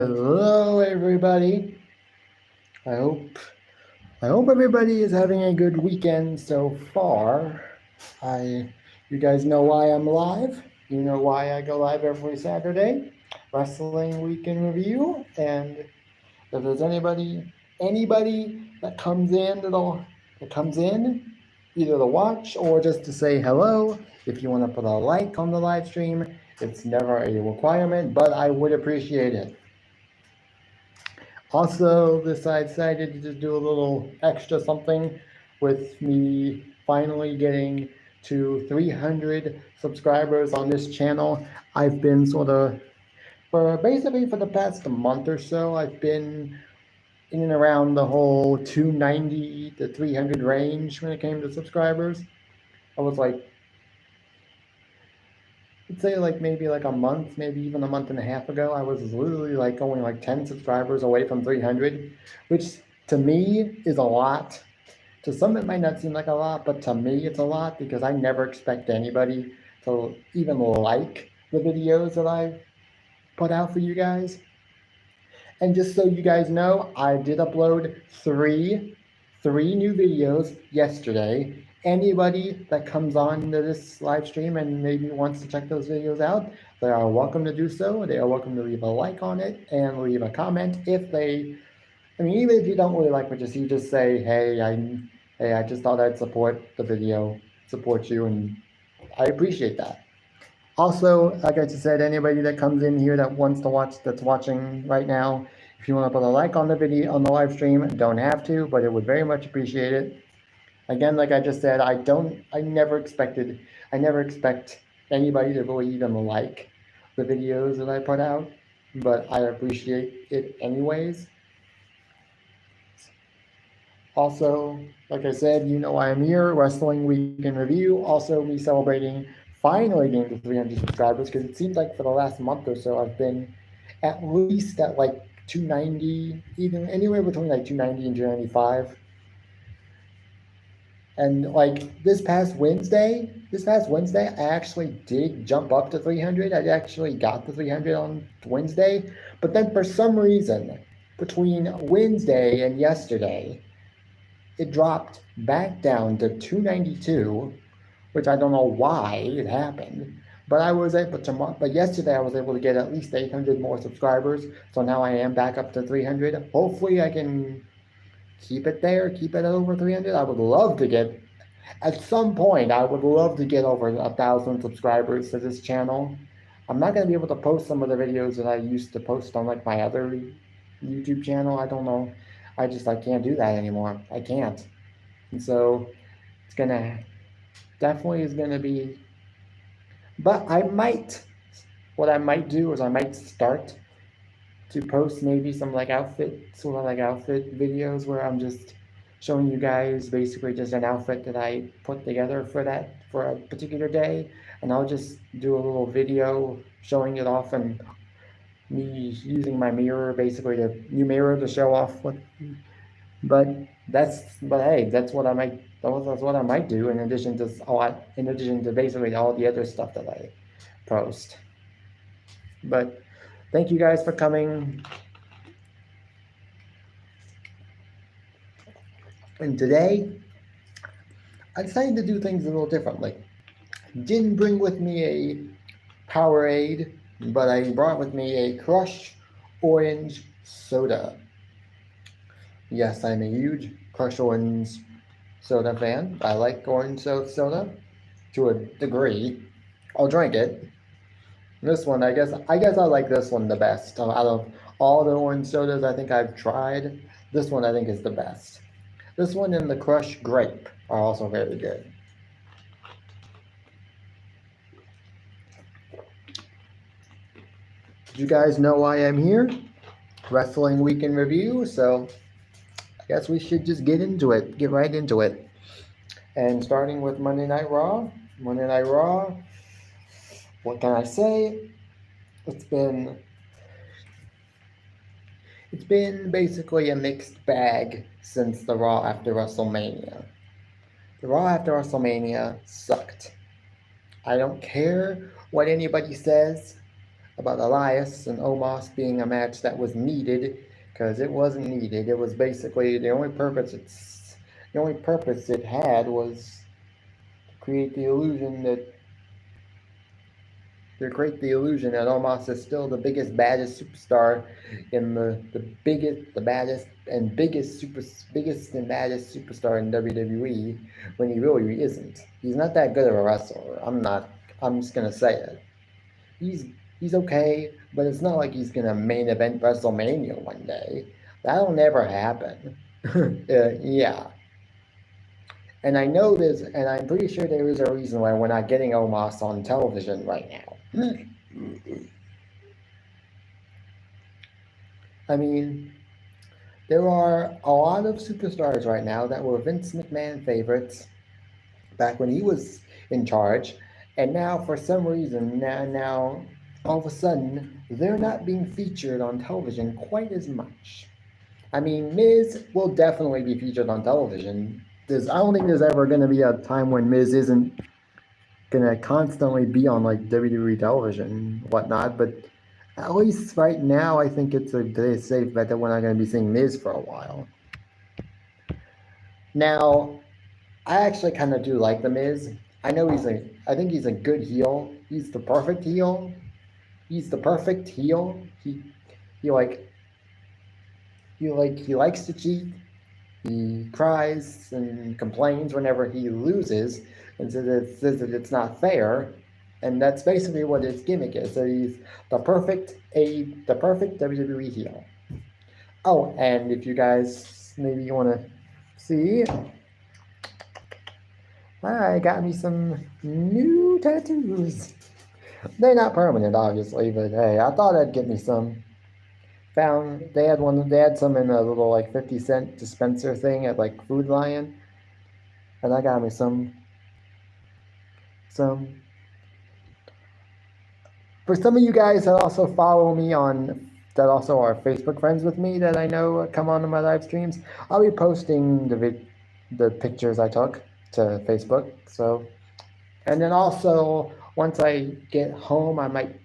Hello, everybody. I hope I hope everybody is having a good weekend so far. You guys know why I'm live. You know why I go live every Saturday. Wrestling Week in Review. And if there's anybody that comes in either to watch or just to say hello, if you want to put a like on the live stream, it's never a requirement, but I would appreciate it. Also, decided to just do a little extra something with me finally getting to 300 subscribers on this channel. I've been basically for the past month or so, I've been in and around the whole 290 to 300 range when it came to subscribers. I was like, I'd say maybe a month, maybe even a month and a half ago, I was literally only 10 subscribers away from 300, which to me is a lot. To some it might not seem like a lot, but to me it's a lot because I never expect anybody to even like the videos that I put out for you guys. And just so you guys know, I did upload three new videos yesterday. Anybody that comes on to this live stream and maybe wants to check those videos out, they are welcome to do so. They are welcome to leave a like on it and leave a comment even if you don't really like what you see, just say, hey, I just thought I'd support the video, support you, and I appreciate that. Also, like I just said, anybody that comes in here that wants to watch, that's watching right now, if you want to put a like on the video, on the live stream, don't have to, but it would very much appreciate it. Again, like I just said, I never expect anybody to really even like the videos that I put out, but I appreciate it anyways. Also, like I said, you know why I'm here, Wrestling Week in Review. Also, me celebrating finally getting to 300 subscribers because it seems like for the last month or so, I've been at least at 290, even anywhere between 290 and 295. And this past Wednesday, I actually did jump up to 300. I actually got to 300 on Wednesday. But then for some reason, between Wednesday and yesterday, it dropped back down to 292, which I don't know why it happened. But but yesterday I was able to get at least 800 more subscribers. So now I am back up to 300. Hopefully I can keep it there, keep it over 300. At some point, I would love to get over 1,000 subscribers to this channel. I'm not going to be able to post some of the videos that I used to post on my other YouTube channel. I don't know. I can't do that anymore. I can't. And so it's definitely is gonna be, but what I might do is I might start to post maybe some outfit videos where I'm just showing you guys basically just an outfit that I put together for a particular day, and I'll just do a little video showing it off and me using my mirror, basically the new mirror to show off what. But hey, that's what I might do in addition to basically all the other stuff that I post. But thank you guys for coming. And today, I decided to do things a little differently. Didn't bring with me a Powerade, but I brought with me a Crush Orange Soda. Yes, I'm a huge Crush Orange Soda fan. I like orange soda to a degree. I'll drink it. This one, I guess I like this one the best. Out of all the orange sodas I think I've tried, this one I think is the best. This one and the Crush Grape are also very good. You guys know why I'm here? Wrestling Week in Review, so I guess we should just get right into it. And starting with Monday Night Raw, what can I say? It's been basically a mixed bag since the Raw after WrestleMania. The Raw after WrestleMania sucked. I don't care what anybody says. about Elias and Omos being a match that was needed, because it wasn't needed. It was basically the only purpose it had was to create the illusion that Omos is still the biggest, baddest superstar in biggest and baddest superstar in WWE, when he really isn't. He's not that good of a wrestler. I'm just gonna say it. He's okay, but it's not like he's gonna main event WrestleMania one day. That'll never happen. Yeah. And I'm pretty sure there is a reason why we're not getting Omos on television right now. I mean, there are a lot of superstars right now that were Vince McMahon favorites back when he was in charge, and now for some reason, now all of a sudden, they're not being featured on television quite as much. I mean, Miz will definitely be featured on television. I don't think there's ever going to be a time when Miz isn't going to constantly be on like WWE television, whatnot. But at least right now, I think it's a safe bet that we're not going to be seeing Miz for a while. Now, I actually kind of do like the Miz. I think he's a good heel. He's the perfect heel. He likes to cheat. He cries and complains whenever he loses and says that it's not fair. And that's basically what his gimmick is. So he's the perfect WWE heel. Oh, and if you guys maybe you want to see, I got me some new tattoos. They're not permanent, obviously, but hey, I thought I'd get me some. They had some in a little like 50-cent dispenser thing at like Food Lion, and I got me some. For some of you guys that also follow me that also are Facebook friends with me that I know come on to my live streams, I'll be posting the pictures I took to Facebook. So, and then also once I get home, I might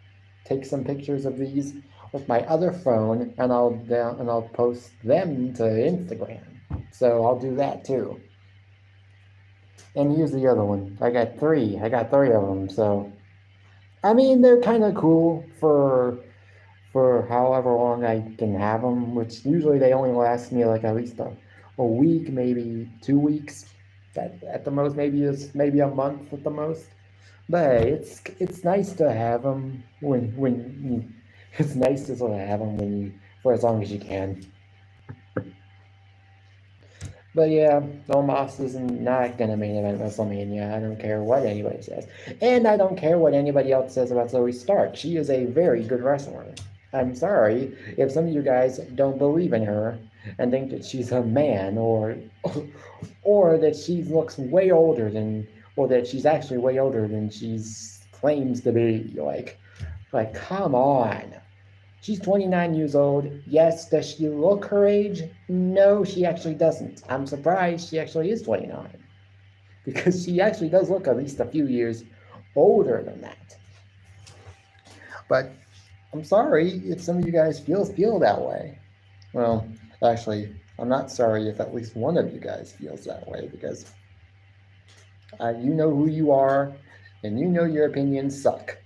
take some pictures of these with my other phone, and I'll post them to Instagram. So I'll do that too. And here's the other one. I got three of them. So, I mean, they're kind of cool for however long I can have them, which usually they only last me like at least a week, maybe 2 weeks, at the most, maybe a month at the most. But hey, it's nice to have them it's nice to sort of have them for as long as you can. But yeah, Omos is not going to main event WrestleMania. I don't care what anybody says. And I don't care what anybody else says about Zoe Stark. She is a very good wrestler. I'm sorry if some of you guys don't believe in her and think that she's a man or that she looks way older or that she's actually way older than she claims to be. Like, come on. She's 29 years old. Yes, does she look her age? No, she actually doesn't. I'm surprised she actually is 29. Because she actually does look at least a few years older than that. But I'm sorry if some of you guys feel that way. Well, actually, I'm not sorry if at least one of you guys feels that way, because you know who you are and you know your opinions suck.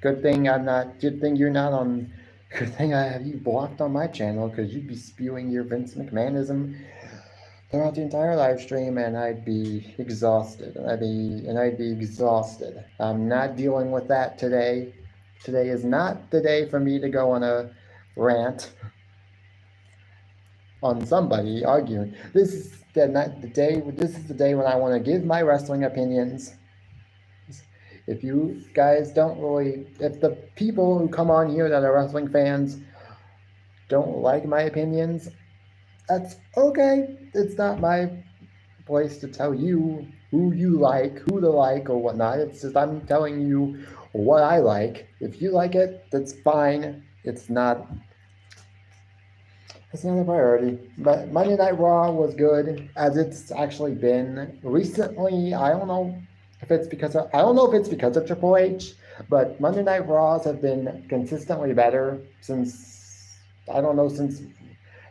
Good thing I have you blocked on my channel, because you'd be spewing your Vince McMahonism throughout the entire live stream, and I'd be exhausted. I'm not dealing with that today. Today is not the day for me to go on a rant on somebody arguing. This is the day when I want to give my wrestling opinions. If you guys if the people who come on here that are wrestling fans don't like my opinions, that's okay. It's not my place to tell you who to like or whatnot. It's just I'm telling you what I like. If you like it, that's fine. It's not a priority. But Monday Night Raw was good, as it's actually been recently. I don't know if it's because of Triple H, But Monday Night Raws have been consistently better since, I don't know, since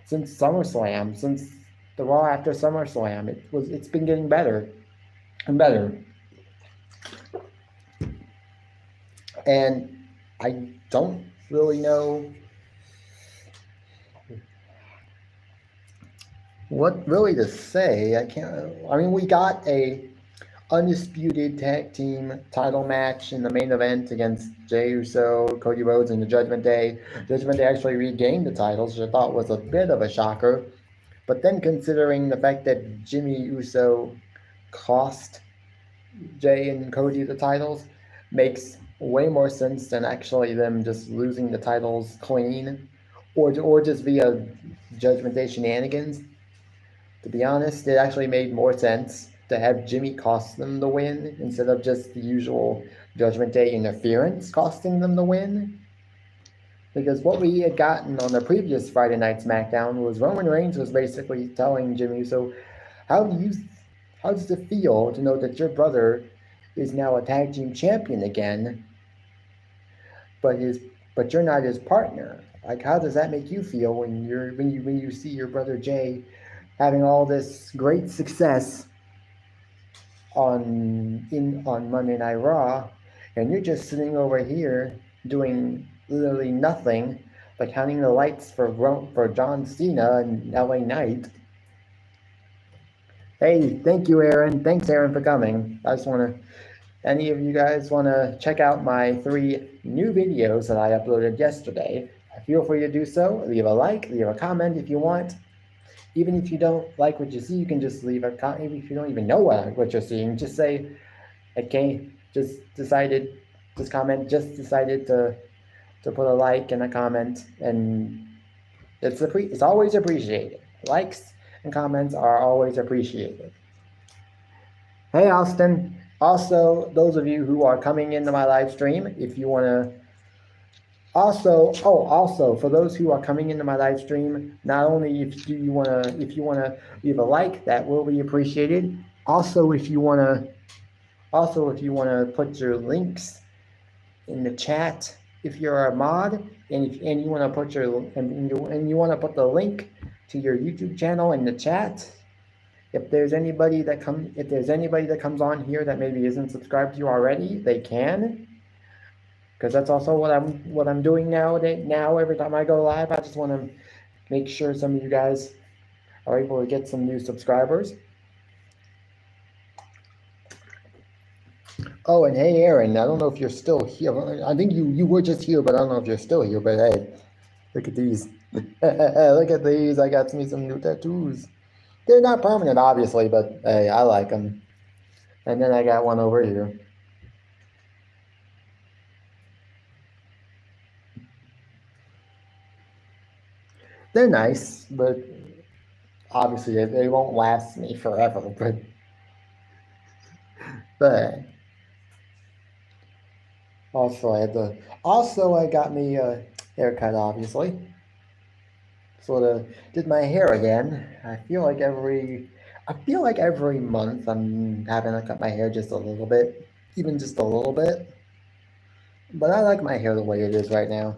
SummerSlam, since the Raw after SummerSlam. It's been getting better and better. And I don't really know what really to say. I mean, we got a undisputed tag team title match in the main event against Jey Uso, Cody Rhodes, and the Judgment Day. Judgment Day actually regained the titles, which I thought was a bit of a shocker. But then considering the fact that Jimmy Uso cost Jey and Cody the titles, makes way more sense than actually them just losing the titles clean, or just via Judgment Day shenanigans. To be honest, it actually made more sense to have Jimmy cost them the win instead of just the usual Judgment Day interference costing them the win. Because what we had gotten on the previous Friday Night SmackDown was Roman Reigns was basically telling Jimmy Uso, how does it feel to know that your brother is now a tag team champion again, but you're not his partner? Like, how does that make you feel when you see your brother Jey having all this great success on Monday Night Raw, and you're just sitting over here doing literally nothing but counting the lights for John Cena and LA Knight? Hey, thank you, Aaron. Thanks, Aaron, for coming. Any of you guys want to check out my 3 new videos that I uploaded yesterday? Feel free to do so. Leave a like, leave a comment if you want. Even if you don't like what you see, you can just leave a comment. If you don't even know what you're seeing, just say, okay, just decided to put a like and a comment, and it's always appreciated. Likes and comments are always appreciated. Hey, Austin. Also, those of you who are coming into my live stream, if you want to also, for those who are coming into my live stream, not only if you want to leave a like, that will be appreciated. Also, if you want to put your links in the chat, if you're a mod and you want to put the link to your YouTube channel in the chat. If there's anybody that comes on here that maybe isn't subscribed to you already, they can. Because that's also what I'm doing now. Every time I go live, I just want to make sure some of you guys are able to get some new subscribers. Oh, and hey, Aaron, I don't know if you're still here. I think you were just here, but I don't know if you're still here. But hey, look at these. Look at these. I got me some new tattoos. They're not permanent, obviously, but hey, I like them. And then I got one over here. They're nice, but obviously they won't last me forever. But also I got me a haircut, obviously. Sort of did my hair again. I feel like every month I'm having to cut my hair just a little bit, even just a little bit. But I like my hair the way it is right now.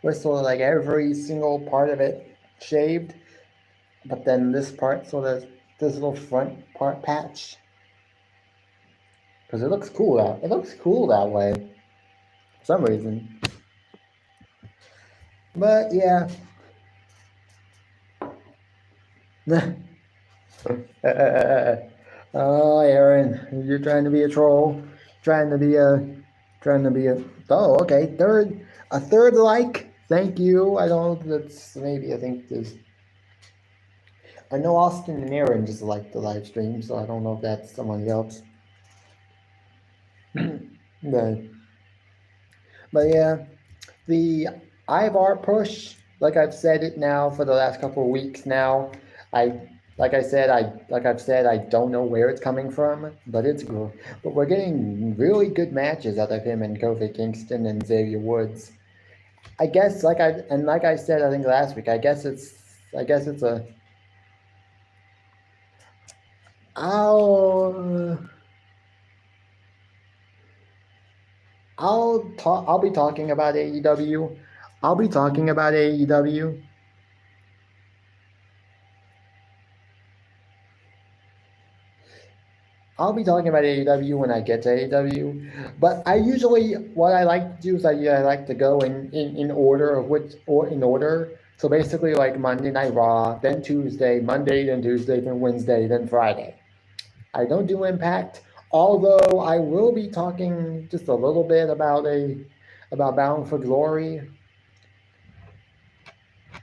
With sort of like every single part of it shaved, but then this part this little front part patch, because it looks cool that way for some reason. But yeah. Oh, Aaron, you're trying to be a troll, trying to be a. Oh, okay, a third like. Thank you. I don't know. I think there's. I know Austin and Aaron just like the live stream, so I don't know if that's somebody else. But yeah, the Ivar push, like I've said it now for the last couple of weeks now. Like I've said, I don't know where it's coming from, but but we're getting really good matches out of him and Kofi Kingston and Xavier Woods. I guess, like I said, I think last week, I guess it's a. I'll I'll talk. I'll be talking about AEW. I'll be talking about AEW. I'll be talking about AEW when I get to AEW. But I usually, what I like to do is I like to go in order of which, or in order. So basically, like Monday Night Raw, then Tuesday, Monday, then Tuesday, then Wednesday, then Friday. I don't do Impact, although I will be talking just a little bit about Bound for Glory,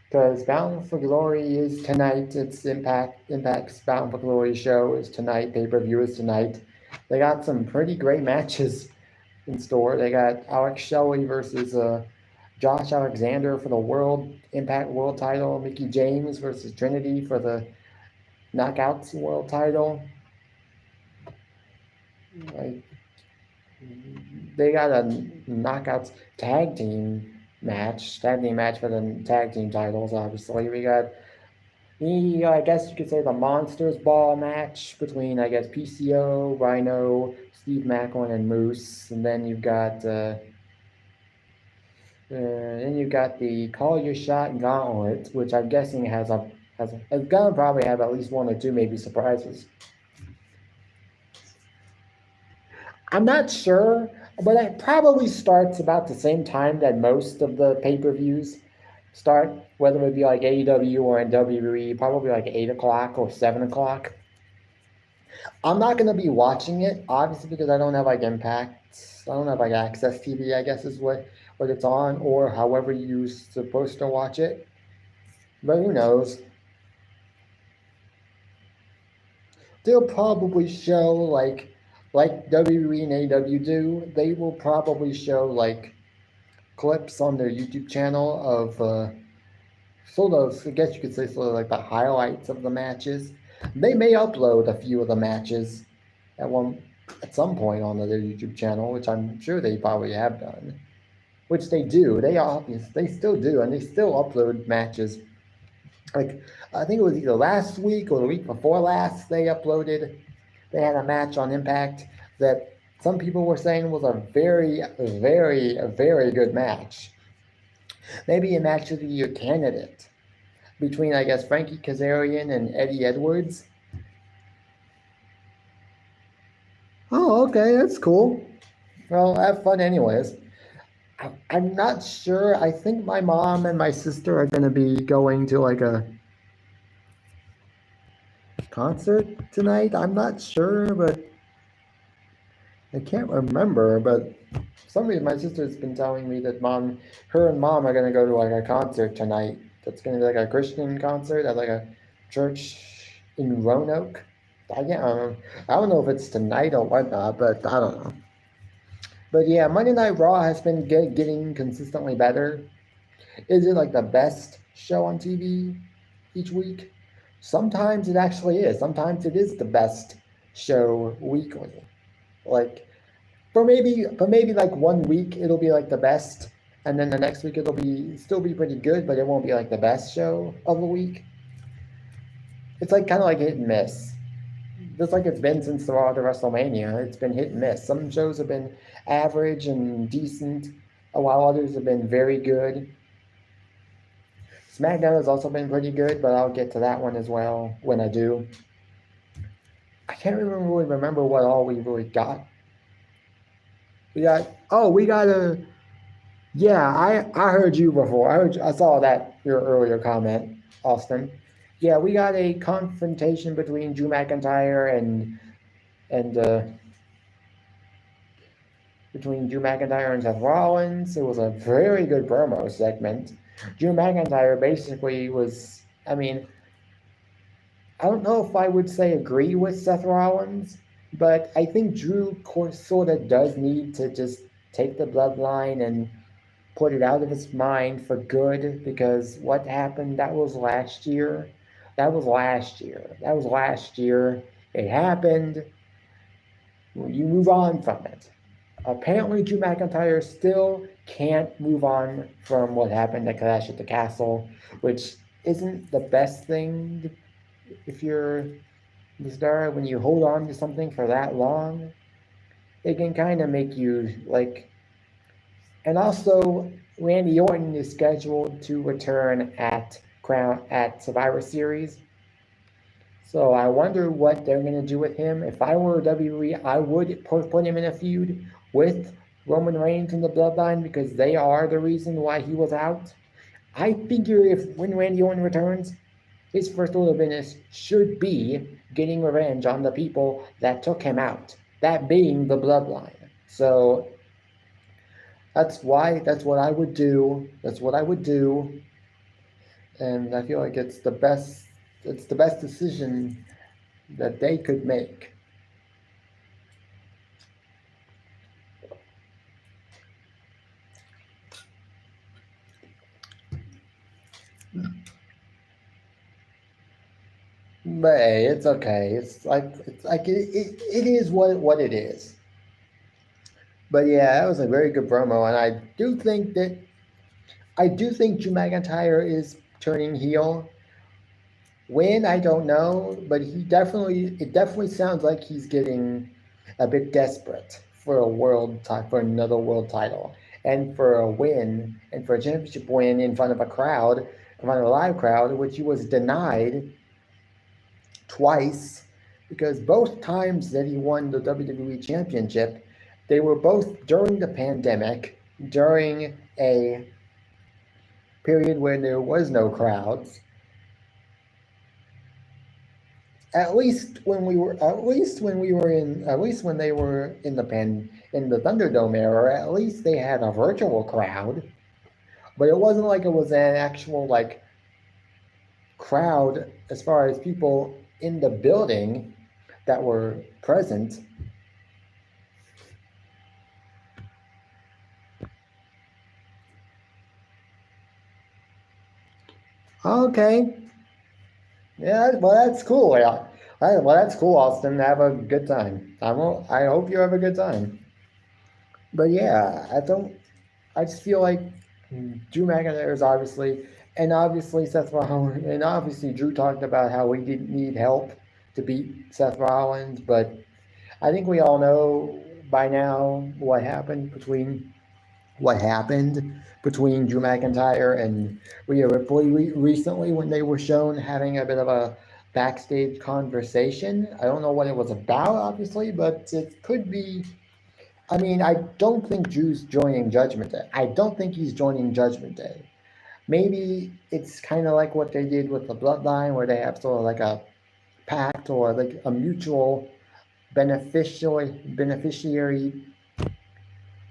because Bound for Glory is tonight. It's Impact's Bound for Glory show is tonight. Pay-per-view is tonight. They got some pretty great matches in store. They got Alex Shelley versus Josh Alexander for the Impact World title. Mickey James versus Trinity for the Knockouts World title. Like, they got a Knockouts tag team match for the tag team titles. Obviously, we got I guess you could say the Monsters Ball match between, I guess, PCO, Rhino, Steve Macklin, and Moose, and then you've got the Call Your Shot Gauntlet, which I'm guessing has gonna probably have at least one or two maybe surprises. I'm not sure, but it probably starts about the same time that most of the pay-per-views start, whether it be like AEW or in WWE, probably like 8 o'clock or 7 o'clock. I'm not going to be watching it, obviously, because I don't have like Impact. I don't have like Access TV, I guess is what it's on, or however you're supposed to watch it. But who knows? They'll probably show like WWE and AEW do. They will probably show like clips on their YouTube channel of sort of, I guess you could say, sort of like the highlights of the matches. They may upload a few of the matches at some point on their YouTube channel, which I'm sure they probably have done. Which they do. They still do, and they still upload matches. Like, I think it was either last week or the week before last, they had a match on Impact that some people were saying was a very, very, very good match. Maybe a match of the year candidate between, I guess, Frankie Kazarian and Eddie Edwards. Oh, okay, that's cool. Well, have fun anyways. I'm not sure. I think my mom and my sister are going to be going to like a concert tonight. I'm not sure, but I can't remember. But for some reason, my sister's been telling me that her and mom are going to go to like a concert tonight. That's going to be like a Christian concert at like a church in Roanoke. I can't remember. I don't know if it's tonight or whatnot, but I don't know. But yeah, Monday Night Raw has been getting consistently better. Is it like the best show on TV each week? Sometimes it actually is. Sometimes it is the best show weekly. Like for maybe like 1 week it'll be like the best, and then the next week it'll still be pretty good, but it won't be like the best show of the week. It's like kind of like hit and miss. Just like it's been since the Raw to WrestleMania, it's been hit and miss. Some shows have been average and decent, while others have been very good. SmackDown has also been pretty good, but I'll get to that one as well when I do. I can't really remember what all we really got. We got yeah, I heard you before. I saw that your earlier comment, Austin. Yeah, we got a confrontation between Drew McIntyre and between Drew McIntyre and Seth Rollins. It was a very good promo segment. Drew McIntyre basically was, I mean, I don't know if I would say agree with Seth Rollins, but I think Drew sort of does need to just take the bloodline and put it out of his mind for good, because what happened, that was last year. That was last year. It happened. You move on from it. Apparently, Drew McIntyre still can't move on from what happened at Clash at the Castle, which isn't the best thing if you're when you hold on to something for that long, it can kind of make you like. And also, Randy Orton is scheduled to return at Survivor Series. So I wonder what they're going to do with him. If I were WWE, I would put him in a feud with Roman Reigns and the Bloodline because they are the reason why he was out. I figure if when Randy Orton returns, his first order of business should be getting revenge on the people that took him out, that being the Bloodline. So that's what I would do. That's what I would do. And I feel like it's the best decision that they could make. But hey, it's okay. It's like it is what it is. But yeah, that was a very good promo, and I do think Drew McIntyre is turning heel. When I don't know, but it definitely sounds like he's getting a bit desperate for another world title, and for a win, and for a championship win in front of a live crowd, which he was denied twice, because both times that he won the WWE Championship, they were both during the pandemic, during a period where there was no crowds. At least when they were in the Thunderdome era, at least they had a virtual crowd. But it wasn't like it was an actual like crowd as far as people in the building that were present. Okay. Yeah, well, that's cool. Yeah. Well, that's cool, Austin. Have a good time. I hope you have a good time. But yeah, I just feel like Drew McIntyre is obviously Seth Rollins, and obviously Drew talked about how he didn't need help to beat Seth Rollins, but I think we all know by now what happened between Drew McIntyre and Rhea Ripley recently when they were shown having a bit of a backstage conversation. I don't know what it was about, obviously, but it could be. I mean, I don't think Drew's joining Judgment Day. I don't think he's joining Judgment Day. Maybe it's kind of like what they did with the Bloodline, where they have sort of like a pact or like a mutual beneficiary,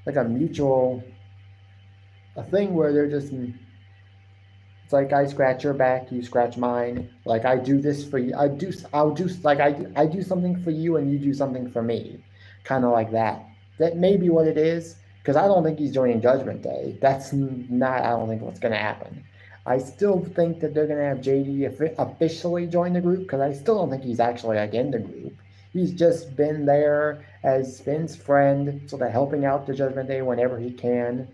like a thing where they're just, it's like I scratch your back, you scratch mine. Like I do this for you. I do something for you and you do something for me. Kind of like that. That may be what it is, because I don't think he's joining Judgment Day. That's not, I don't think what's going to happen. I still think that they're going to have JD officially join the group, because I still don't think he's actually like in the group. He's just been there as Finn's friend, sort of helping out the Judgment Day whenever he can.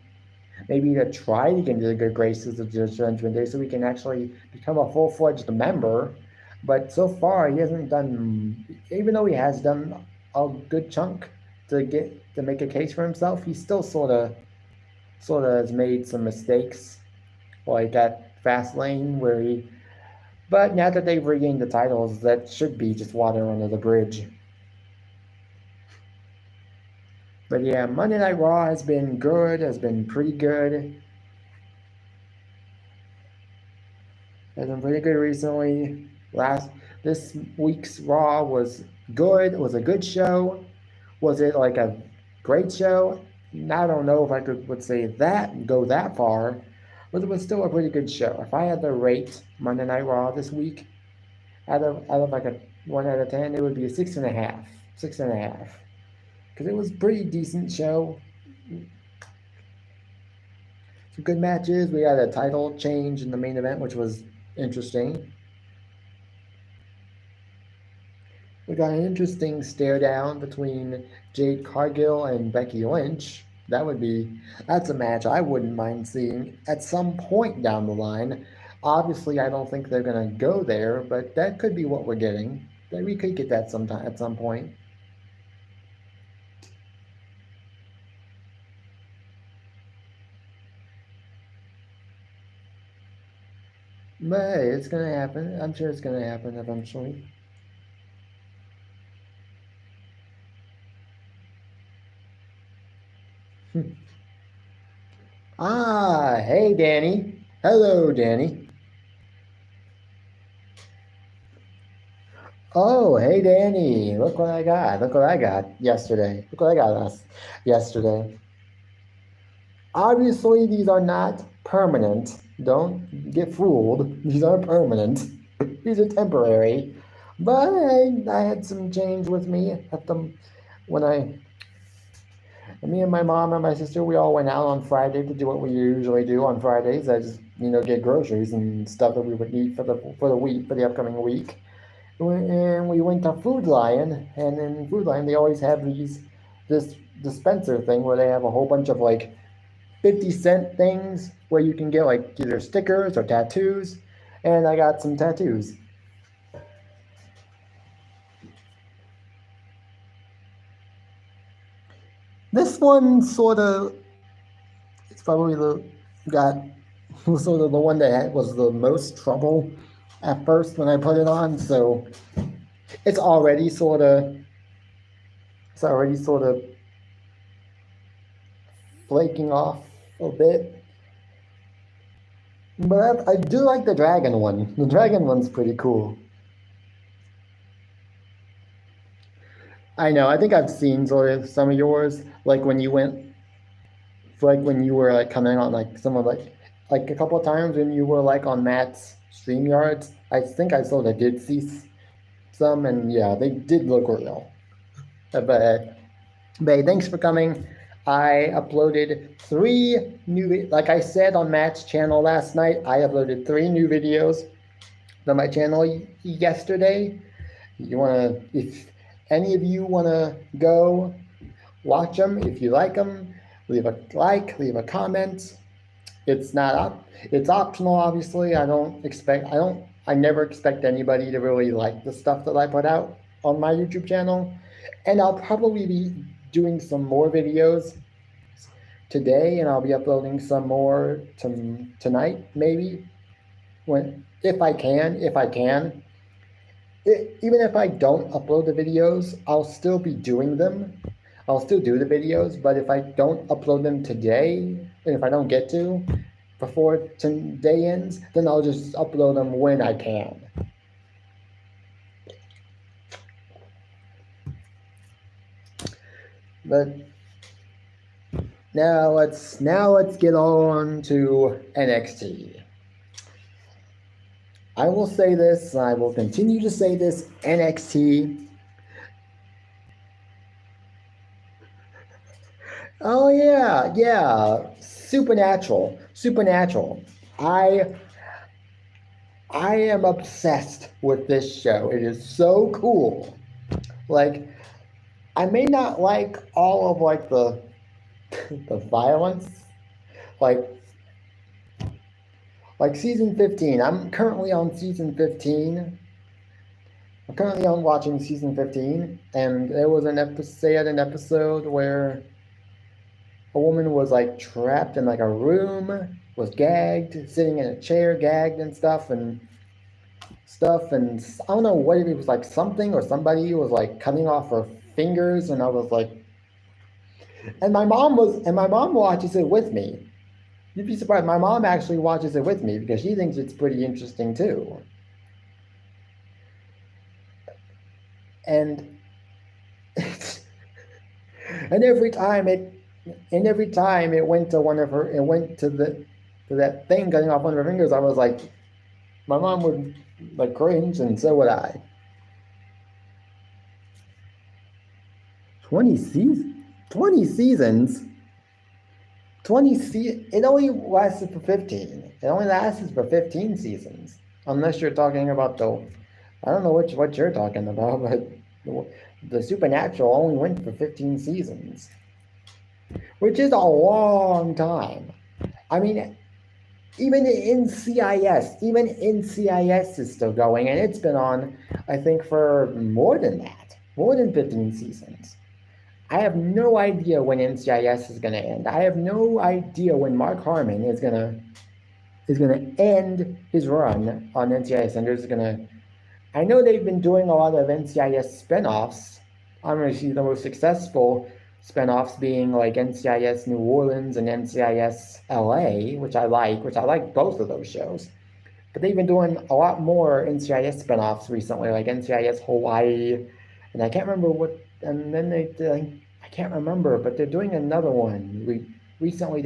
Maybe to try to get into the good graces of the Judgment Day so he can actually become a full-fledged member. But so far, he hasn't done, even though he has done a good chunk to make a case for himself, he still sort of has made some mistakes, like at Fastlane where he. But now that they've regained the titles, that should be just water under the bridge. But yeah, Monday Night Raw has been good, has been pretty good. Has been pretty good recently. This week's Raw was good. It was a good show. Was it like a great show? I don't know if I would say that, go that far, but it was still a pretty good show. If I had to rate Monday Night Raw this week, out of like a 1 out of 10, it would be a 6.5. 6.5. Because it was a pretty decent show. Some good matches. We had a title change in the main event, which was interesting. We got an interesting stare down between Jade Cargill and Becky Lynch. That's a match I wouldn't mind seeing at some point down the line. Obviously, I don't think they're going to go there, but that could be what we're getting. Like we could get that sometime at some point. But hey, it's gonna happen. I'm sure it's gonna happen eventually. Ah, hey Danny. Hello, Danny. Oh, hey Danny. Look what I got. Look what I got yesterday. Look what I got yesterday. Obviously, these are not permanent. Don't get fooled. These aren't permanent. These are temporary. But I had some change with me at the when I me and my mom and my sister, we all went out on Friday to do what we usually do on Fridays. I just, get groceries and stuff that we would need for the week, for the upcoming week. And we went to Food Lion, and in Food Lion they always have this dispenser thing where they have a whole bunch of like 50-cent things where you can get like either stickers or tattoos. And I got some tattoos. This one sort of, it's probably got sort of the one that was the most trouble at first when I put it on. So it's already sort of, flaking off a bit. But I do like the dragon one. The dragon one's pretty cool. I know. I think I've seen sort of some of yours, like when you were like coming on like some of like a couple of times when you were like on Matt's StreamYards. I think I sort of did see some, and yeah, they did look real. But thanks for coming. I uploaded 3 new, like I said on Matt's channel last night, I uploaded 3 new videos on my channel yesterday. If any of you want to go watch them, if you like them, leave a like, leave a comment. It's optional, obviously. I never expect anybody to really like the stuff that I put out on my YouTube channel. And I'll probably be doing some more videos today, and I'll be uploading some more tonight, maybe, if I can. Even if I don't upload the videos, I'll still be doing them. I'll still do the videos, but if I don't upload them today, and if I don't get to before today ends, then I'll just upload them when I can. But now let's get on to NXT. I will say this, I will continue to say this, NXT. Oh yeah, Supernatural. I am obsessed with this show. It is so cool. Like, I may not like all of like the violence, like season 15. I'm currently on season 15. I'm currently on watching season 15, and there was an episode where a woman was like trapped in like a room, was gagged, sitting in a chair, gagged and stuff, and I don't know what it was, like something or somebody was like cutting off her fingers, and I was like, and my mom watches it with me. You'd be surprised. My mom actually watches it with me because she thinks it's pretty interesting too. And every time it went to that thing cutting off one of her fingers, I was like, my mom would like cringe, and so would I. 20 seasons. It only lasted for 15. It only lasted for 15 seasons. Unless you're talking about I don't know what you're talking about, but the Supernatural only went for 15 seasons. Which is a long time. I mean, even NCIS is still going, and it's been on I think for more than that, more than 15 seasons. I have no idea when NCIS is going to end. I have no idea when Mark Harmon is going to end his run on NCIS, and there's going to. I know they've been doing a lot of NCIS spinoffs. I'm going to see the most successful spinoffs being like NCIS New Orleans and NCIS LA, which I like both of those shows. But they've been doing a lot more NCIS spinoffs recently, like NCIS Hawaii, and I can't remember what. And then I can't remember, but they're doing another one. Recently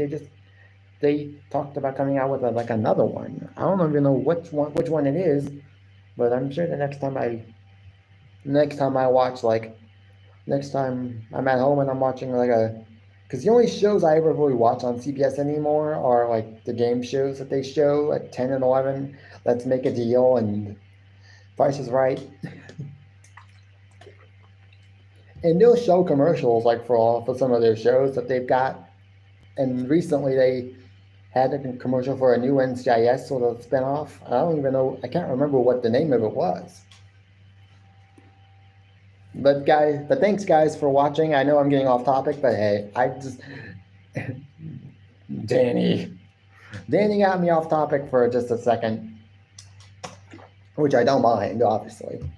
they talked about coming out with like another one. I don't even know which one it is, but I'm sure the next time I watch, like next time I'm at home and I'm watching like because the only shows I ever really watch on CBS anymore are like the game shows that they show at 10 and 11. Let's Make a Deal and Price is Right. And they'll show commercials like for some of their shows that they've got. And recently they had a commercial for a new NCIS sort of spinoff. I don't even know, I can't remember what the name of it was. But thanks guys for watching. I know I'm getting off topic, but hey, Danny got me off topic for just a second, which I don't mind, obviously.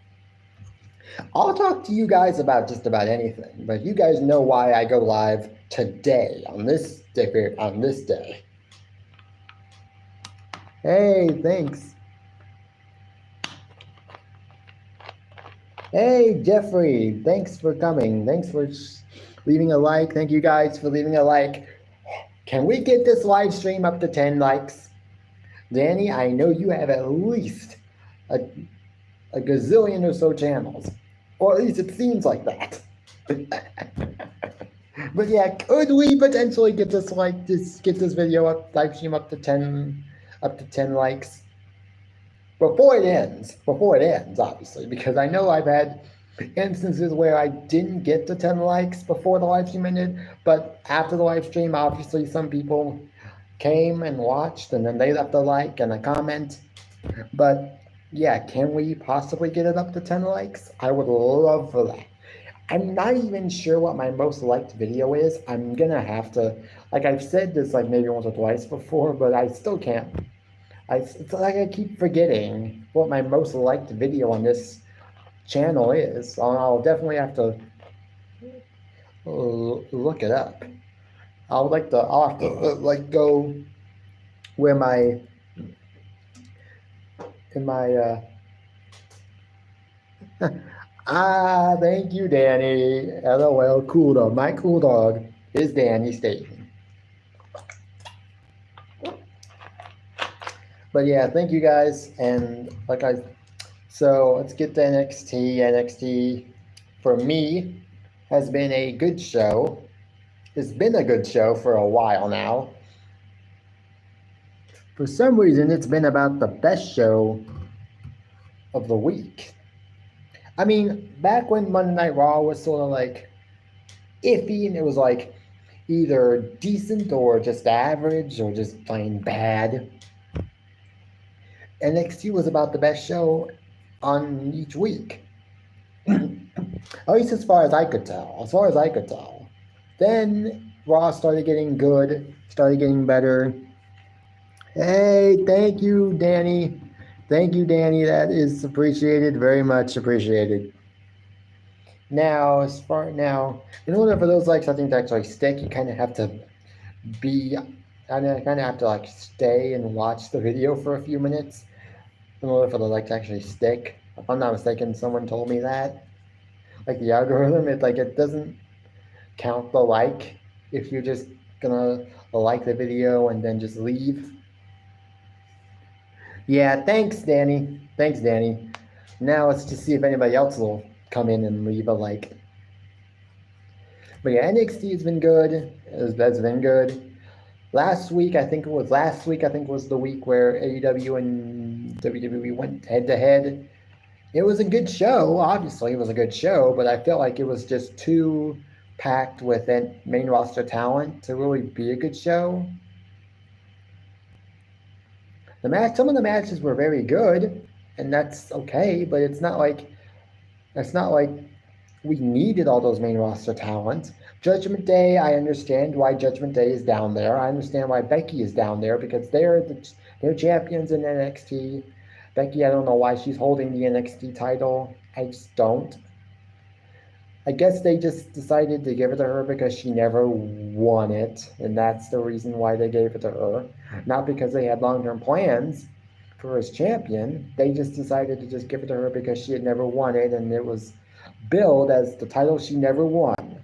I'll talk to you guys about just about anything, but you guys know why I go live today on this day. Hey, thanks. Hey, Jeffrey, thanks for coming. Thanks for leaving a like. Thank you guys for leaving a like. Can we get this live stream up to 10 likes? Danny, I know you have at least a gazillion or so channels, or at least it seems like that. But yeah, could we potentially get this video up, live stream up to 10 likes before it ends, obviously, because I know I've had instances where I didn't get to 10 likes before the live stream ended, but after the live stream, obviously some people came and watched and then they left a like and a comment. But yeah, can we possibly get it up to 10 likes? I would love for that. I'm not even sure what my most liked video is. I'm gonna have to, like I've said this like maybe once or twice before, but I still can't. It's like I keep forgetting what my most liked video on this channel is. I'll definitely have to look it up. I'll have to like go where thank you, Danny. LOL, cool dog. My cool dog is Danny Staten. But yeah, thank you guys. And so let's get to NXT. NXT, for me, has been a good show. It's been a good show for a while now. For some reason, it's been about the best show of the week. I mean, back when Monday Night Raw was sort of like iffy and it was like either decent or just average or just plain bad, NXT was about the best show on each week. At least as far as I could tell. Then Raw started getting good, started getting better. Hey, thank you, Danny. Thank you, Danny. That is appreciated, very much appreciated. Now, in order for those likes, I think, to actually stick, you kind of have to like stay and watch the video for a few minutes in order for the like to actually stick. If I'm not mistaken, someone told me that. Like the algorithm, it doesn't count the like if you're just gonna like the video and then just leave. Yeah, thanks, Danny. Now let's just see if anybody else will come in and leave a like. But yeah, NXT has been good. That's been good. Last week, I think was the week where AEW and WWE went head to head. It was a good show. Obviously, it was a good show, but I felt like it was just too packed with main roster talent to really be a good show. Some of the matches were very good, and that's okay. But it's not like we needed all those main roster talent. Judgment Day, I understand why Judgment Day is down there. I understand why Becky is down there because they're champions in NXT. Becky, I don't know why she's holding the NXT title. I just don't. I guess they just decided to give it to her because she never won it, and that's the reason why they gave it to her. Not because they had long-term plans for as champion. They just decided to just give it to her because she had never won it, and it was billed as the title she never won.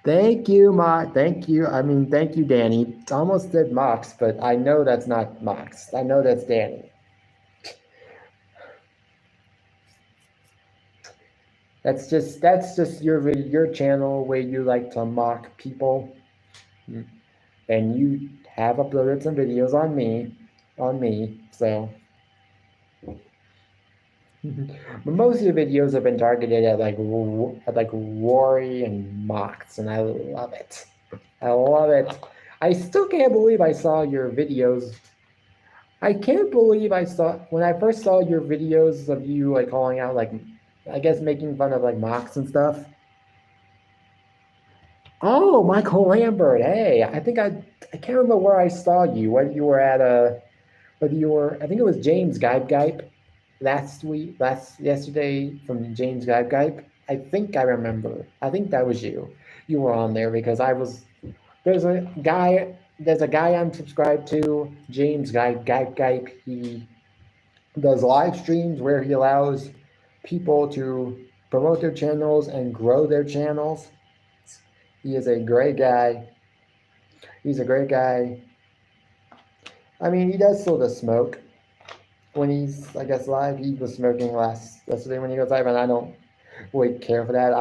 Thank you, Mox. Thank you. Thank you, Danny. I almost said Mox, but I know that's not Mox. I know that's Danny. That's just your channel where you like to mock people, and you have uploaded some videos on me. So, but most of your videos have been targeted at like Rory and Mox, and I love it. I love it. I still can't believe I saw your videos. I can't believe when I first saw your videos of you like calling out like, I guess making fun of like Mox and stuff. Oh, Michael Lambert. Hey, I can't remember where I saw you. Whether you were at I think it was James Gype yesterday from James Gype. I think I remember. I think that was you. You were on there because there's a guy I'm subscribed to, James Gype. He does live streams where he allows people to promote their channels and grow their channels. He is a great guy. He's a great guy. He does still the smoke when he's, I guess, live. He was smoking yesterday when he goes live, and I don't really care for that.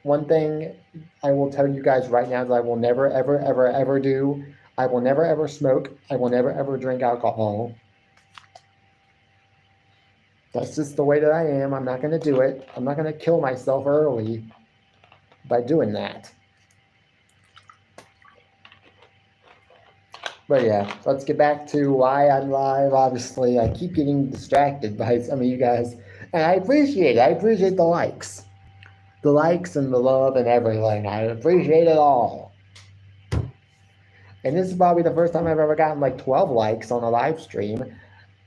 One thing I will tell you guys right now is I will never, ever, ever, ever do. I will never, ever smoke. I will never, ever drink alcohol. That's just the way that I am. I'm not going to do it. I'm not going to kill myself early by doing that. But yeah, let's get back to why I'm live. Obviously, I keep getting distracted by some of you guys, and I appreciate it. I appreciate the likes. The likes and the love and everything. I appreciate it all. And this is probably the first time I've ever gotten like 12 likes on a live stream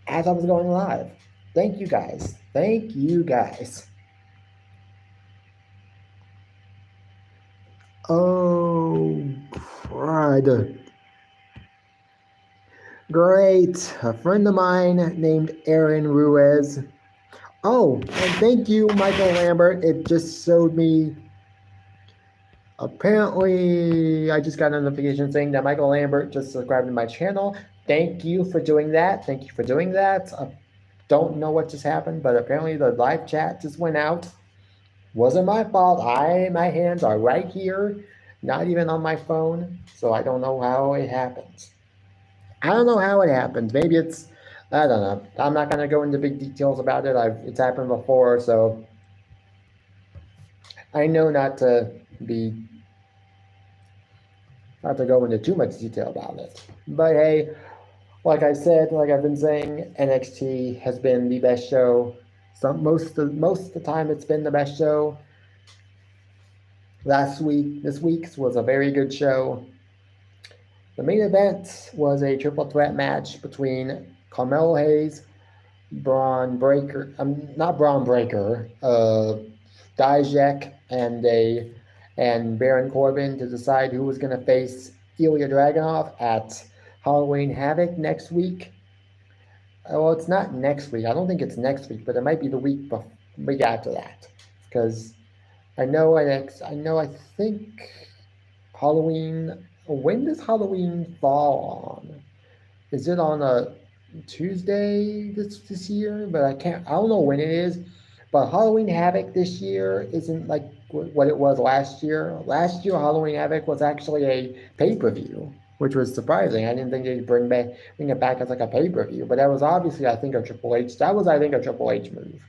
as I was going live. Thank you guys. Thank you guys. Oh, crud. Great. A friend of mine named Aaron Ruiz. Oh, and thank you, Michael Lambert. It just showed me. Apparently, I just got a notification saying that Michael Lambert just subscribed to my channel. Thank you for doing that. Thank you for doing that. Don't know what just happened, but apparently the live chat just went out. Wasn't my fault. My hands are right here, not even on my phone, so I don't know how it happens. I don't know how it happens. Maybe it's, I don't know. I'm not going to go into big details about it. It's happened before, so I know not to go into too much detail about it. But hey, like I said, like I've been saying, NXT has been the best show. Most of the time, it's been the best show. This week's was a very good show. The main event was a triple threat match between Carmelo Hayes, Dijak, and Baron Corbin to decide who was going to face Ilya Dragunov at Halloween Havoc next week. Well, it's not next week. I don't think it's next week, but it might be the week after that. Because I think Halloween. When does Halloween fall on? Is it on a Tuesday this year? But I don't know when it is. But Halloween Havoc this year isn't like what it was last year. Last year, Halloween Havoc was actually a pay-per-view, which was surprising. I didn't think they'd bring it back as like a pay-per-view. But that was obviously, I think, a Triple H. That was, I think, a Triple H move.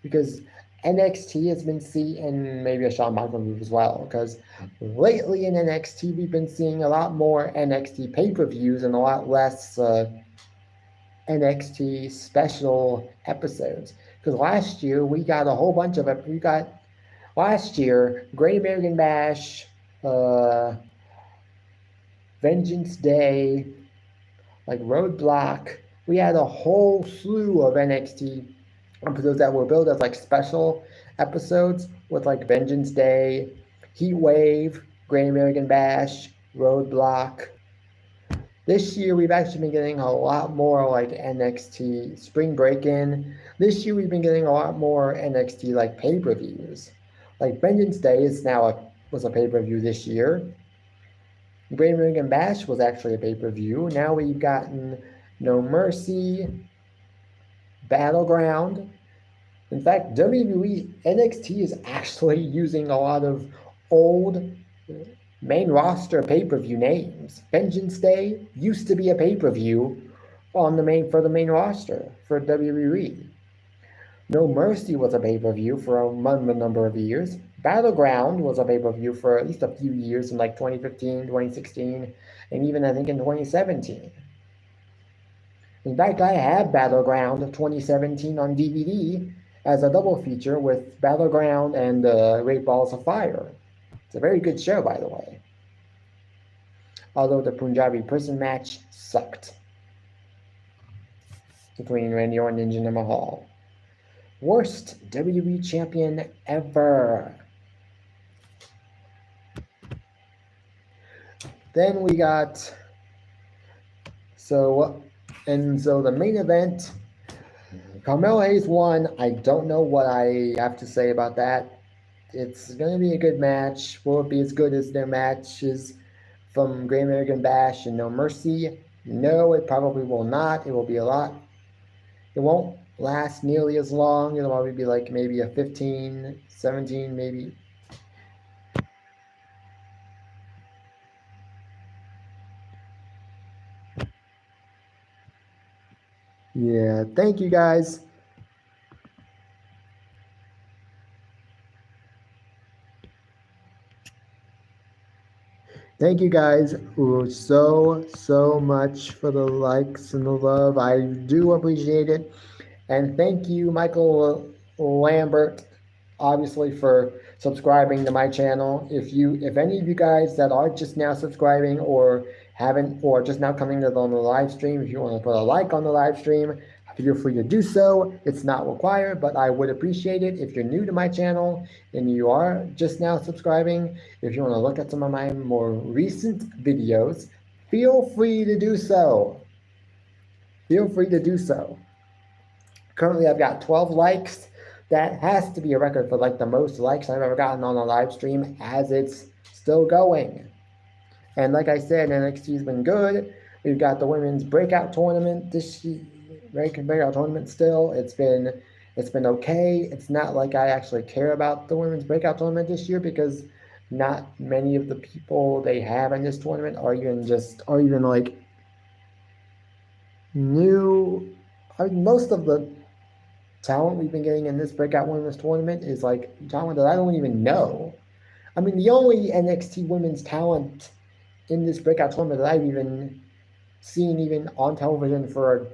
Because NXT has been seeing, and maybe a Shawn Michaels move as well, because lately in NXT we've been seeing a lot more NXT pay-per-views and a lot less NXT special episodes. Because last year we got a whole bunch of it. We got last year Great American Bash, Vengeance Day, like Roadblock. We had a whole slew of NXT episodes that were billed as like special episodes with like Vengeance Day, Heat Wave, Great American Bash, Roadblock. This year we've actually been getting a lot more like NXT Spring Break-In. This year we've been getting a lot more NXT like pay-per-views. Like Vengeance Day was a pay-per-view this year. Great American Bash was actually a pay-per-view. Now we've gotten No Mercy, Battleground. In fact, WWE NXT is actually using a lot of old main roster pay-per-view names. Vengeance Day used to be a pay-per-view for the main roster for WWE. No Mercy was a pay-per-view for a number of years. Battleground was a pay-per-view for at least a few years in like 2015, 2016, and even I think in 2017. In fact, I have Battleground 2017 on DVD as a double feature with Battleground and Great Balls of Fire. It's a very good show, by the way. Although the Punjabi prison match sucked between Randy Orton and Jinder Mahal. Worst WWE champion ever. Then we got so the main event, Carmelo Hayes won. I don't know what I have to say about that. It's going to be a good match. Will it be as good as their matches from Great American Bash and No Mercy? No, it probably will not. It will be a lot. It won't last nearly as long. It'll probably be like maybe a 15, 17, maybe. Yeah, thank you guys. Thank you guys so much for the likes and the love. I do appreciate it. And thank you, Michael Lambert, obviously for subscribing to my channel. If any of you guys that are just now subscribing or just now coming on the live stream, if you want to put a like on the live stream, feel free to do so. It's not required, but I would appreciate it. If you're new to my channel and you are just now subscribing, if you want to look at some of my more recent videos, feel free to do so. Feel free to do so. Currently, I've got 12 likes. That has to be a record for like the most likes I've ever gotten on a live stream, as it's still going. And like I said, NXT's been good. We've got the women's breakout tournament this year. Breakout tournament still. It's been okay. It's not like I actually care about the women's breakout tournament this year because not many of the people they have in this tournament are even like new. I mean, most of the talent we've been getting in this breakout women's tournament is like talent that I don't even know. I mean, the only NXT women's talent in this breakout tournament that I've even seen even on television for a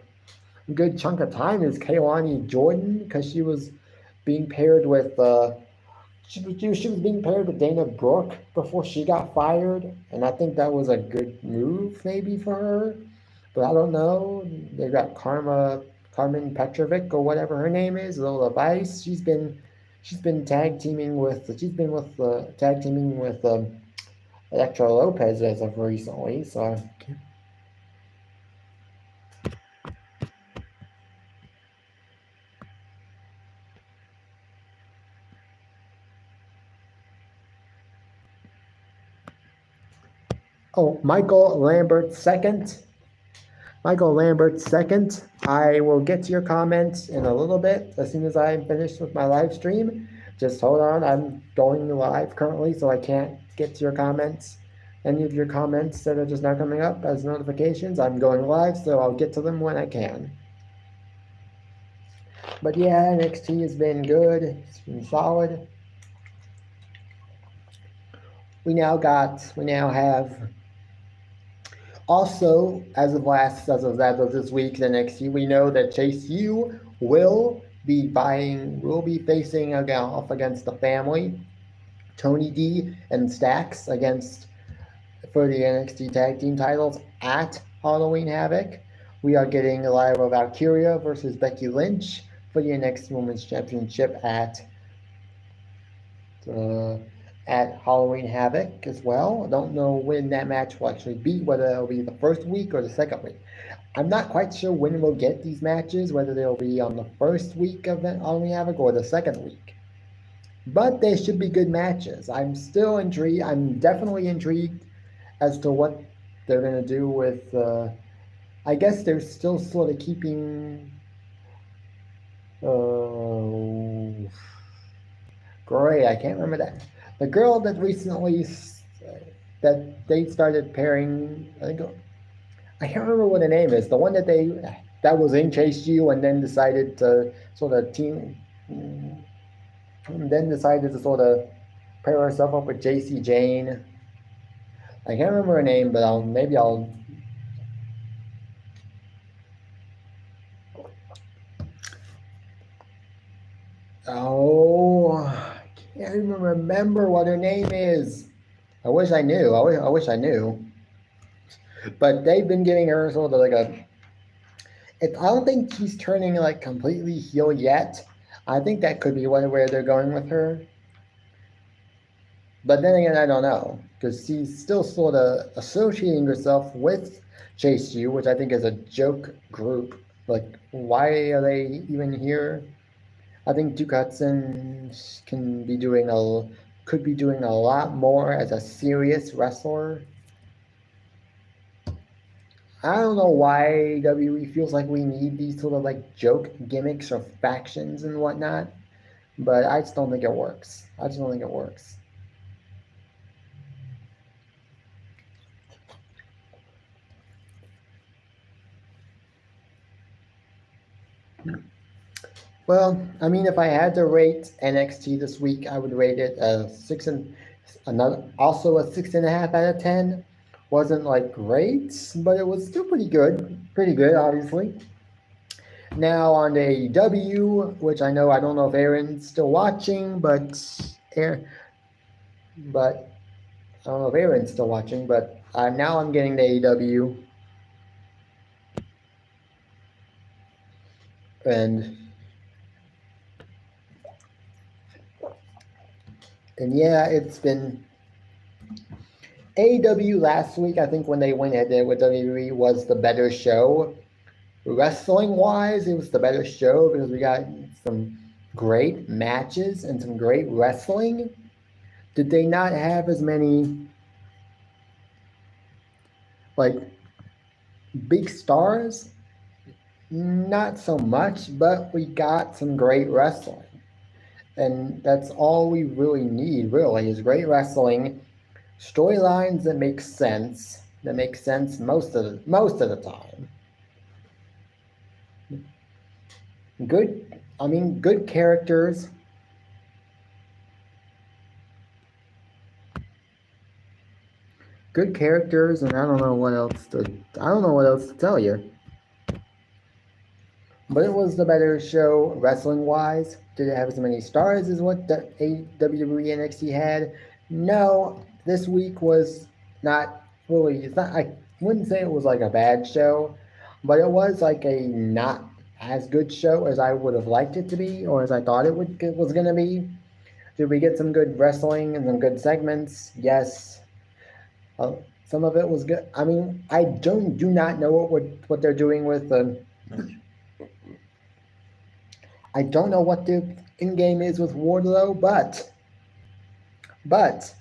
good chunk of time is Kaylani Jordan, because she was being paired with she was being paired with Dana Brooke before she got fired, and I think that was a good move maybe for her, but I don't know. They got Carmen Petrovic or whatever her name is, Lola Vice. She's been tag teaming with Elektra Lopez as of recently, so. Oh, Michael Lambert second. Michael Lambert second. I will get to your comments in a little bit as soon as I'm finished with my live stream. Just hold on. I'm going live currently, so I can't get to your comments. Any of your comments that are just now coming up as notifications, I'm going live, so I'll get to them when I can. But yeah, NXT has been good. It's been solid. We now have also, as of this week, the NXT, we know that Chase U will be facing off against the family, Tony D and Stacks for the NXT Tag Team titles at Halloween Havoc. We are getting Lyra Valkyria versus Becky Lynch for the NXT Women's Championship at Halloween Havoc as well. I don't know when that match will actually be, whether it'll be the first week or the second week. I'm not quite sure when we'll get these matches, whether they'll be on the first week of Halloween Havoc or the second week. But they should be good matches. I'm still intrigued. I'm definitely intrigued as to what they're going to do with. I guess they're still sort of keeping. Great, I can't remember that. The girl that recently that they started pairing. I can't remember what her name is. The one that was in Chase U and then decided to sort of pair herself up with Jacy Jayne. I can't remember her name, but I'll. Oh, I can't even remember what her name is. I wish I knew. I wish I knew. But they've been giving her sort of like I don't think she's turning like completely heel yet. I think that could be where they're going with her. But then again, I don't know, because she's still sort of associating herself with Chase U, which I think is a joke group. Like, why are they even here? I think Duke Hudson could be doing a lot more as a serious wrestler. I don't know why WWE feels like we need these sort of like joke gimmicks or factions and whatnot, but I just don't think it works. Well, I mean, if I had to rate NXT this week, I would rate it a 6.5 out of 10. Wasn't like great, but it was still pretty good. Pretty good, obviously. Now on to AEW, which I don't know if Aaron's still watching, but I don't know if Aaron's still watching, but now I'm getting to AEW. And yeah, it's been AEW last week. I think when they went ahead with WWE was the better show. Wrestling wise, it was the better show because we got some great matches and some great wrestling. Did they not have as many like big stars? Not so much, but we got some great wrestling. And that's all we really need, really, is great wrestling, storylines that make sense most of the time. Good characters. Good characters, and I don't know what else to tell you. But it was the better show wrestling wise. Did it have as many stars as what the WWE NXT had? No, this week was not really. I wouldn't say it was like a bad show, but it was like a not as good show as I would have liked it to be, or as I thought it was going to be. Did we get some good wrestling and some good segments? Yes. Some of it was good. I mean, I do not know what they're doing with I don't know what the end game is with Wardlow, but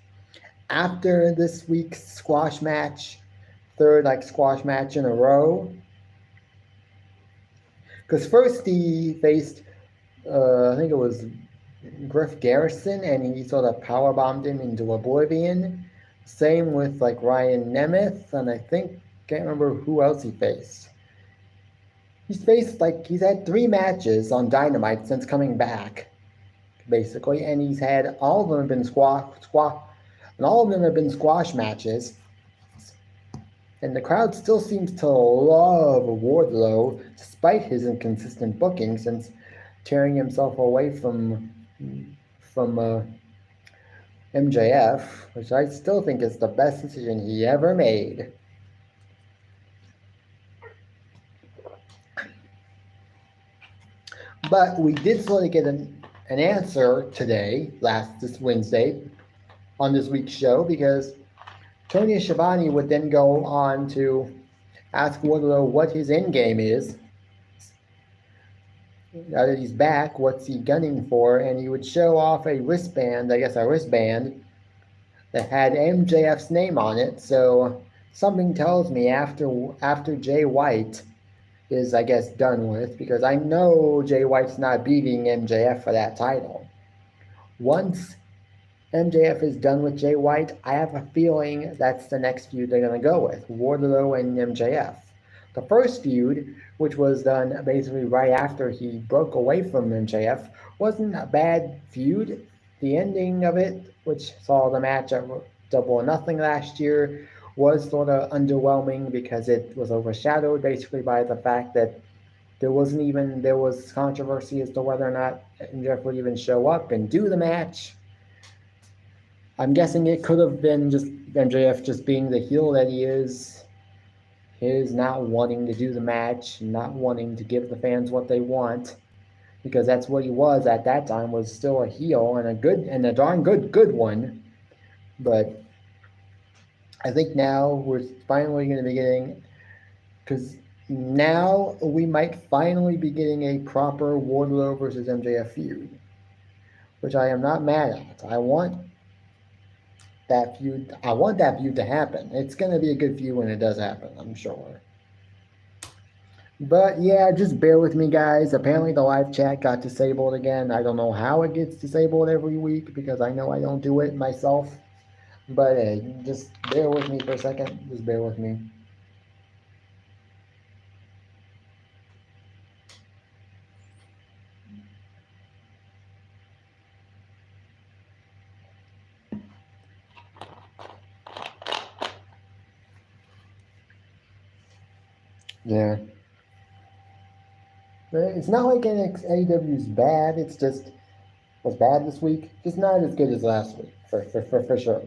after this week's squash match, third squash match in a row, because first he faced, I think it was Griff Garrison, and he sort of powerbombed him into oblivion. Same with Ryan Nemeth, and can't remember who else he faced. he's had 3 matches on Dynamite since coming back, basically, and he's had all of them have been squash matches. And the crowd still seems to love Wardlow, despite his inconsistent booking, since tearing himself away from MJF, which I still think is the best decision he ever made. But we did sort of get an answer today, this Wednesday, on this week's show, because Tony Schiavone would then go on to ask Wardlow what his end game is. Now that he's back, what's he gunning for? And he would show off a wristband that had MJF's name on it. So something tells me after Jay White is, I guess, done with, because I know Jay White's not beating MJF for that title. Once MJF is done with Jay White, I have a feeling that's the next feud they're going to go with, Wardlow and MJF. The first feud, which was done basically right after he broke away from MJF, wasn't a bad feud. The ending of it, which saw the match at Double or Nothing last year, was sort of underwhelming because it was overshadowed basically by the fact that there was controversy as to whether or not MJF would even show up and do the match. I'm guessing it could have been just MJF just being the heel that he is, his not wanting to do the match, not wanting to give the fans what they want, because that's what he was at that time, was still a heel and a darn good one. But I think now we're finally going to be getting, because now we might finally be getting a proper Wardlow versus MJF feud, which I am not mad at. I want that feud to happen. It's going to be a good feud when it does happen, I'm sure. But yeah, just bear with me, guys. Apparently the live chat got disabled again. I don't know how it gets disabled every week, because I know I don't do it myself. But hey, just bear with me for a second. Just bear with me. Yeah. But it's not like AEW is bad. It's just was bad this week. Just not as good as last week, for sure.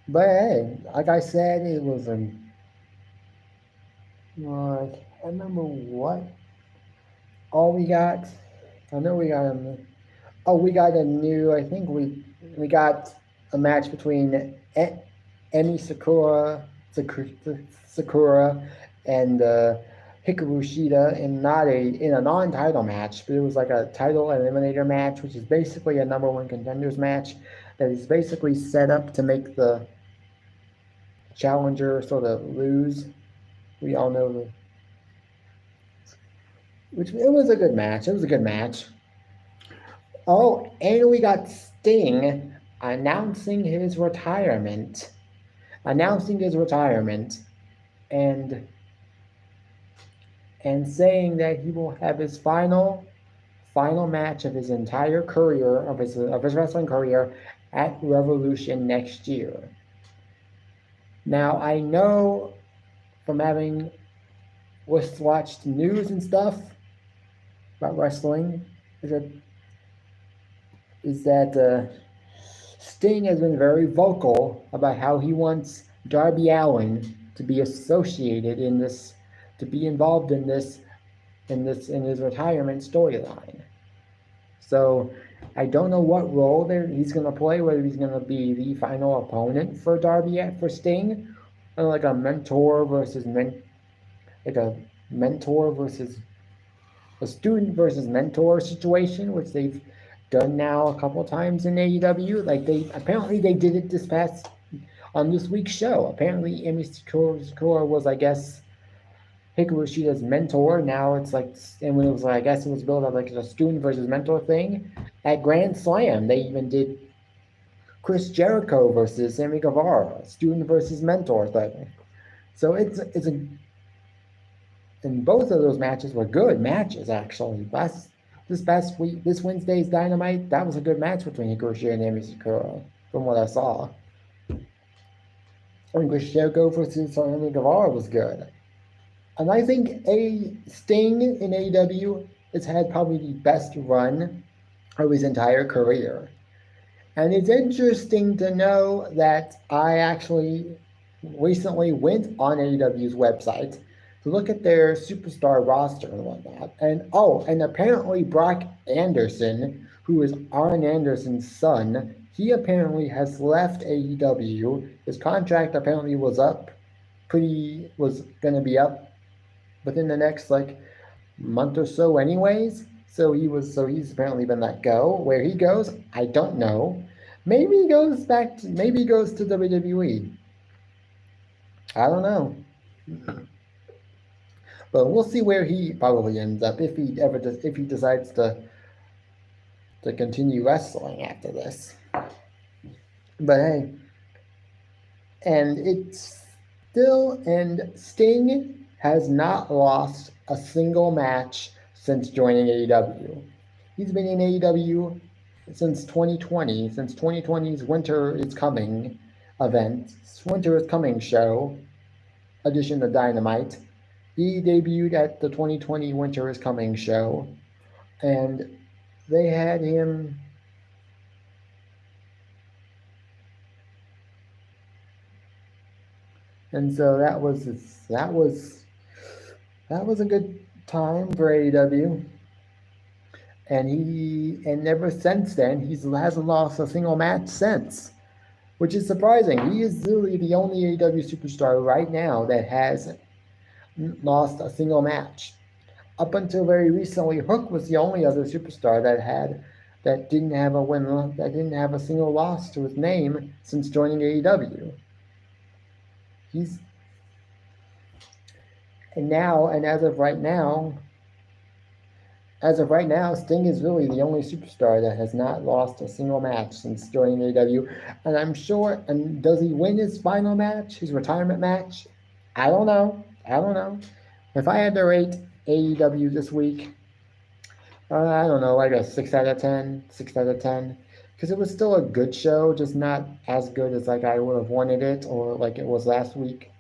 But hey, like I said, it was I remember what all we got. I know we got we got a new. I think we got a match between Emi Sakura and Hikaru Shida in a non-title match, but it was like a title eliminator match, which is basically a number 1 contenders match that is basically set up to make the challenger sort of lose. We all know it was a good match. It was a good match. Oh, and we got Sting announcing his retirement. And saying that he will have his final match of his entire career, of his wrestling career, at Revolution next year. Now, I know from having watched news and stuff about wrestling is that Sting has been very vocal about how he wants Darby Allin to be associated in this, to be involved in his retirement storyline. So I don't know what role he's going to play, whether he's going to be the final opponent for for Sting, or like a mentor versus a student versus mentor situation, which they've done now a couple times in AEW. Like apparently they did it on this week's show. Apparently Emi Sakura was, I guess, Hikaru Shida's mentor. Now it's like, and when it was, I guess it was built up like a student versus mentor thing. At Grand Slam, they even did Chris Jericho versus Sammy Guevara, student versus mentor thing. So it's And both of those matches were good matches, actually. This Wednesday's Dynamite, that was a good match between Hikaru and Emi Sakura, from what I saw. And Chris Jericho versus Sammy Guevara was good. And I think Sting in AEW has had probably the best run of his entire career. And it's interesting to know that I actually recently went on AEW's website to look at their superstar roster and whatnot. And apparently Brock Anderson, who is Arn Anderson's son, he apparently has left AEW. His contract apparently was going to be up within the next month or so anyways. So he's apparently been let go. Where he goes, I don't know. Maybe he goes to WWE. I don't know. But we'll see where he probably ends up if he decides to continue wrestling after this. But hey, and Sting has not lost a single match since joining AEW. He's been in AEW since 2020, since 2020's Winter is Coming event, Winter is Coming show, edition of Dynamite. He debuted at the 2020 Winter is Coming show, and they had him. And so that was a good time for AEW. And ever since then, he hasn't lost a single match since, which is surprising. He is literally the only AEW superstar right now that has lost a single match. Up until very recently, Hook was the only other superstar that didn't have a win, that didn't have a single loss to his name since joining AEW. As of right now, Sting is really the only superstar that has not lost a single match since joining AEW. And I'm sure, and does he win his final match, his retirement match? I don't know. If I had to rate AEW this week, I don't know, like a 6 out of 10. Because it was still a good show, just not as good as I would have wanted it or like it was last week.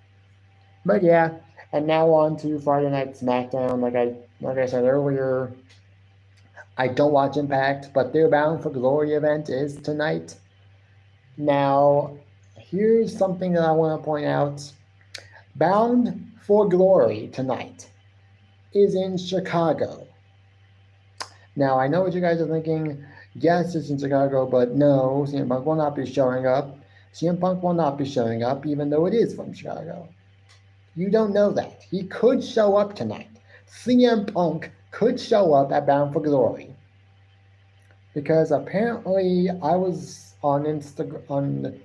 But yeah, and now on to Friday Night SmackDown. Like I said earlier, I don't watch Impact, but their Bound for Glory event is tonight. Now, here's something that I want to point out. Bound for Glory tonight is in Chicago. Now, I know what you guys are thinking. Yes, it's in Chicago, but no, CM Punk will not be showing up. CM Punk will not be showing up, even though it is from Chicago. You don't know that. He could show up tonight. CM Punk could show up at Bound for Glory. Because apparently I was on Instagram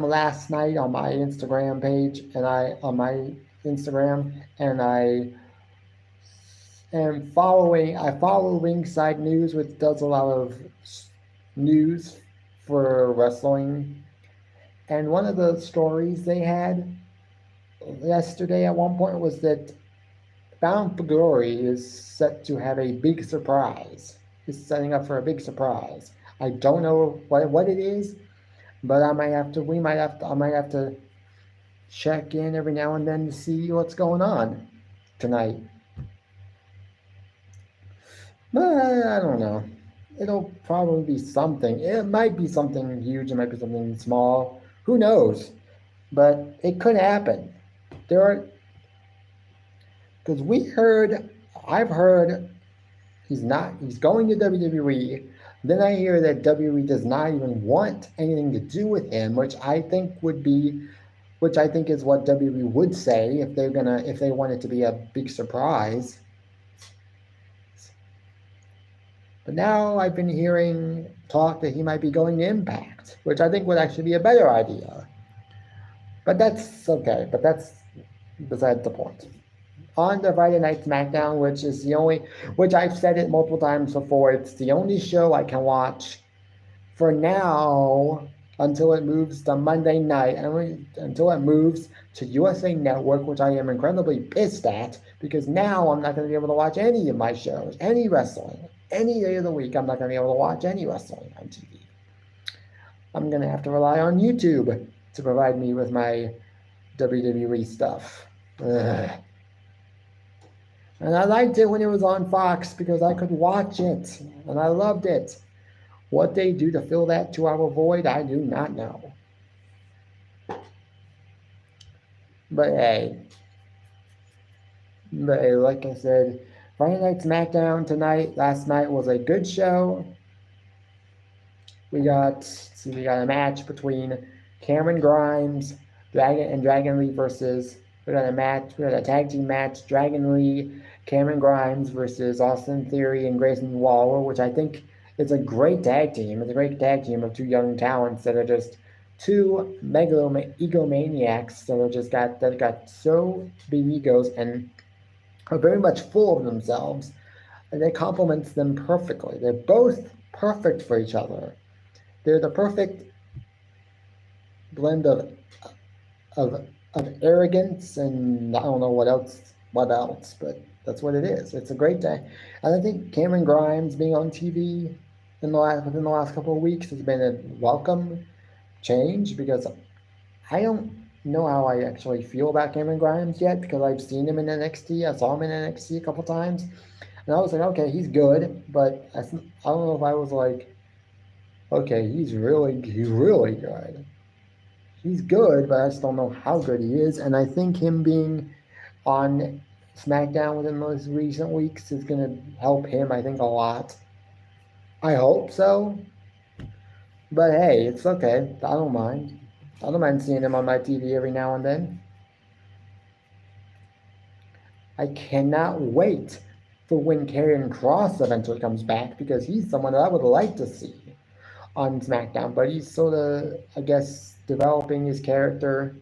last night on my Instagram page, I follow Ringside News, which does a lot of news for wrestling. And one of the stories they had yesterday at one point was that Bound for Glory is set to have a big surprise. It's setting up for a big surprise. I don't know what it is, but I might have to check in every now and then to see what's going on tonight. But I don't know. It'll probably be something. It might be something huge. It might be something small. Who knows? But it could happen. Because I've heard he's going to WWE. Then I hear that WWE does not even want anything to do with him, which I think is what WWE would say if they want it to be a big surprise. But now I've been hearing talk that he might be going to Impact, which I think would actually be a better idea. But that's okay. But that's besides the point. On to Friday Night SmackDown, which I've said it multiple times before, it's the only show I can watch for now until it moves to Monday night, and until it moves to USA Network, which I am incredibly pissed at, because now I'm not going to be able to watch any of my shows, any wrestling, any day of the week. I'm not going to be able to watch any wrestling on TV. I'm going to have to rely on YouTube to provide me with my WWE stuff. Ugh. And I liked it when it was on Fox because I could watch it, and I loved it. What they do to fill that 2-hour void, I do not know. But hey, like I said, Friday Night SmackDown tonight, last night was a good show. We got a match between Cameron Grimes, Dragon Lee versus, we got a tag team match, Dragon Lee, Cameron Grimes versus Austin Theory and Grayson Waller, which I think is a great tag team. It's a great tag team of two young talents that are just two egomaniacs that got so big egos and are very much full of themselves, and it complements them perfectly. They're both perfect for each other. They're the perfect blend of arrogance and I don't know what else, but that's what it is. It's a great day. And I think Cameron Grimes being on TV within the last couple of weeks has been a welcome change, because I don't know how I actually feel about Cameron Grimes yet, because I've seen him in NXT. I saw him in NXT a couple times, and I was like, okay, he's good, but I don't know if I was like, okay, he's really good. He's good, but I just don't know how good he is. And I think him being on SmackDown within the most recent weeks is going to help him, I think, a lot. I hope so. But hey, it's okay. I don't mind. I don't mind seeing him on my TV every now and then. I cannot wait for when Karrion Kross eventually comes back, because he's someone that I would like to see on SmackDown. But he's sort of, I guess, developing his character,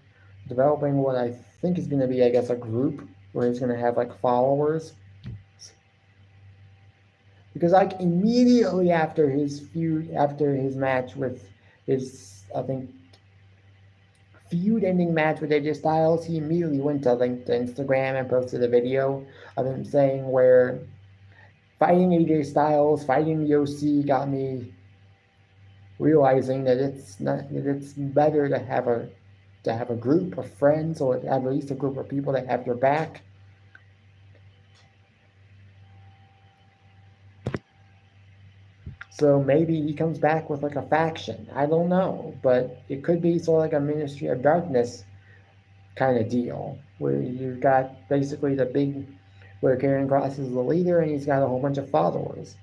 developing what I think is going to be, I guess, a group where he's going to have like followers. Because like immediately after his match with his, I think, feud-ending match with AJ Styles, he immediately went to Instagram and posted a video of him saying where fighting AJ Styles, fighting the OC got me realizing that it's better to have a group of friends, or at least a group of people that have your back. So maybe he comes back with like a faction. I don't know, but it could be sort of like a Ministry of Darkness kind of deal, where you've got basically where Karrion Kross is the leader and he's got a whole bunch of followers.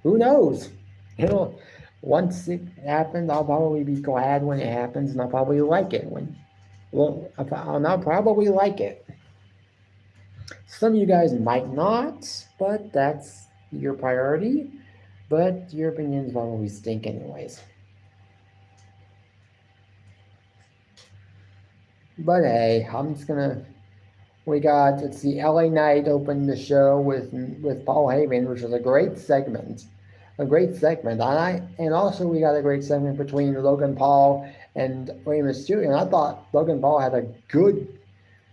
Who knows? Once it happens, I'll probably be glad when it happens, and I'll probably like it I'll probably like it. Some of you guys might not, but that's your priority. But your opinions probably stink anyways. But hey, I'm just gonna. It's the LA Knight opened the show with Paul Heyman, which was a great segment. And also we got a great segment between Logan Paul and Rey Mysterio. And I thought Logan Paul had a good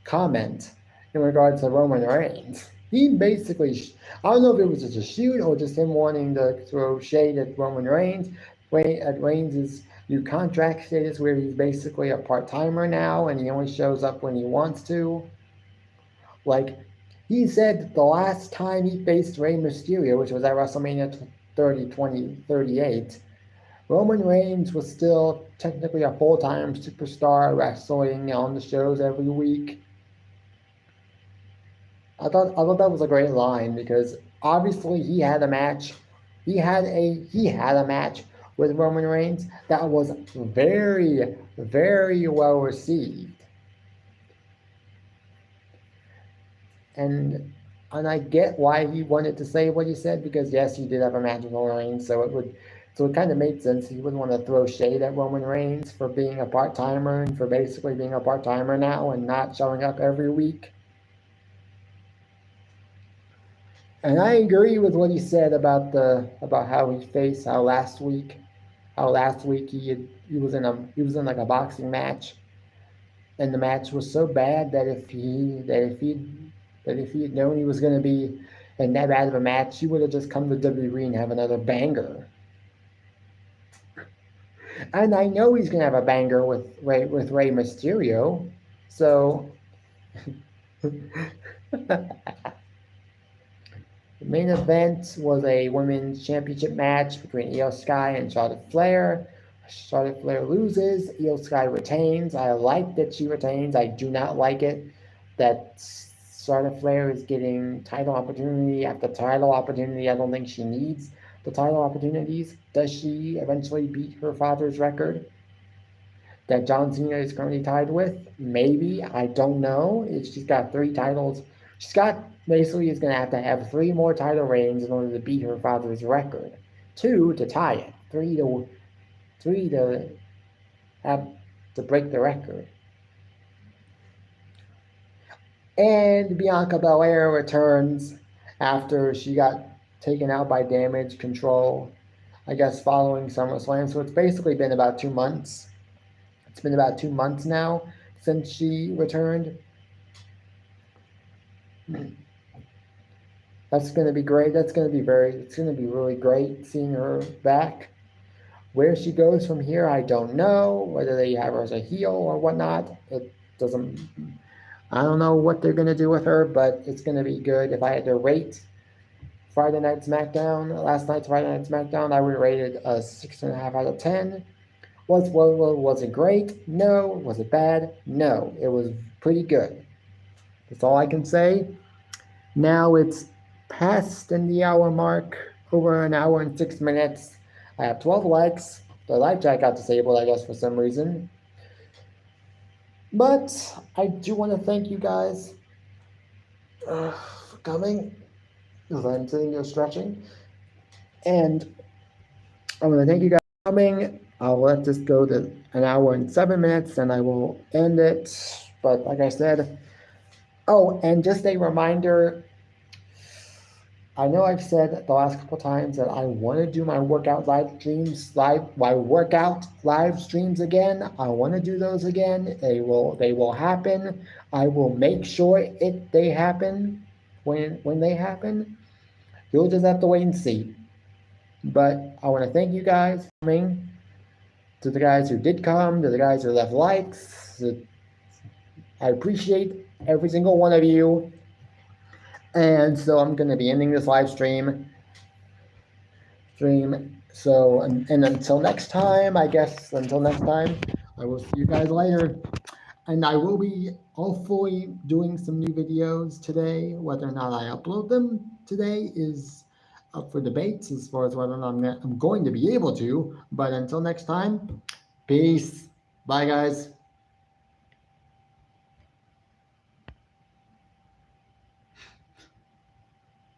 comment in regards to Roman Reigns. He basically, I don't know if it was just a shoot or just him wanting to throw shade at Roman Reigns, at Reigns' new contract status, where he's basically a part-timer now and he only shows up when he wants to. Like, he said that the last time he faced Rey Mysterio, which was at WrestleMania 38, Roman Reigns was still technically a full-time superstar wrestling on the shows every week. I thought that was a great line, because obviously he had a match. He had a match with Roman Reigns that was very, very well received. And I get why he wanted to say what he said, because yes, he did have a match with Roman Reigns, so it kind of made sense. He wouldn't want to throw shade at Roman Reigns for being a part-timer and for basically being a part-timer now and not showing up every week. And I agree with what he said about how last week how last week he was in like a boxing match, and the match was so bad that if he had known he was going to be in that bad of a match, he would have just come to WWE and have another banger. And I know he's going to have a banger with Rey Mysterio. So the main event was a women's championship match between Io Sky and Charlotte Flair. Charlotte Flair loses. Io Sky retains. I like that she retains. I do not like it that Charlotte Flair is getting title opportunity after title opportunity. I don't think she needs the title opportunities. Does she eventually beat her father's record that John Cena is currently tied with? Maybe. I don't know. She's got 3 titles. She's got basically is going to have 3 more title reigns in order to beat her father's record. 2 to tie it. 3 to have to break the record. And Bianca Belair returns after she got taken out by Damage Control, I guess, following SummerSlam. So it's basically been about 2 months. It's been about 2 months now since she returned. That's going to be great. It's going to be really great seeing her back. Where she goes from here, I don't know. Whether they have her as a heel or whatnot, I don't know what they're going to do with her, but it's going to be good. If I had to rate Friday Night SmackDown, last night's Friday Night SmackDown, I would rate it a 6.5 out of 10. Was it great? No. Was it bad? No. It was pretty good. That's all I can say. Now it's past in the hour mark, over an hour and 6 minutes. I have 12 likes. The like chat got disabled, I guess, for some reason. But I do want to thank you guys for coming, because I'm sitting here stretching. And I want to thank you guys for coming. I'll let this go to an hour and 7 minutes, and I will end it. But like I said, and just a reminder, I know I've said the last couple times that I want to do my workout live streams again. I want to do those again. They will happen. I will make sure they happen when they happen. You'll just have to wait and see. But I want to thank you guys for coming. To the guys who did come, to the guys who left likes, I appreciate every single one of you. And so I'm going to be ending this live stream. So, and until next time, I will see you guys later. And I will be hopefully doing some new videos today. Whether or not I upload them today is up for debates as far as whether or not I'm going to be able to. But until next time, peace. Bye, guys.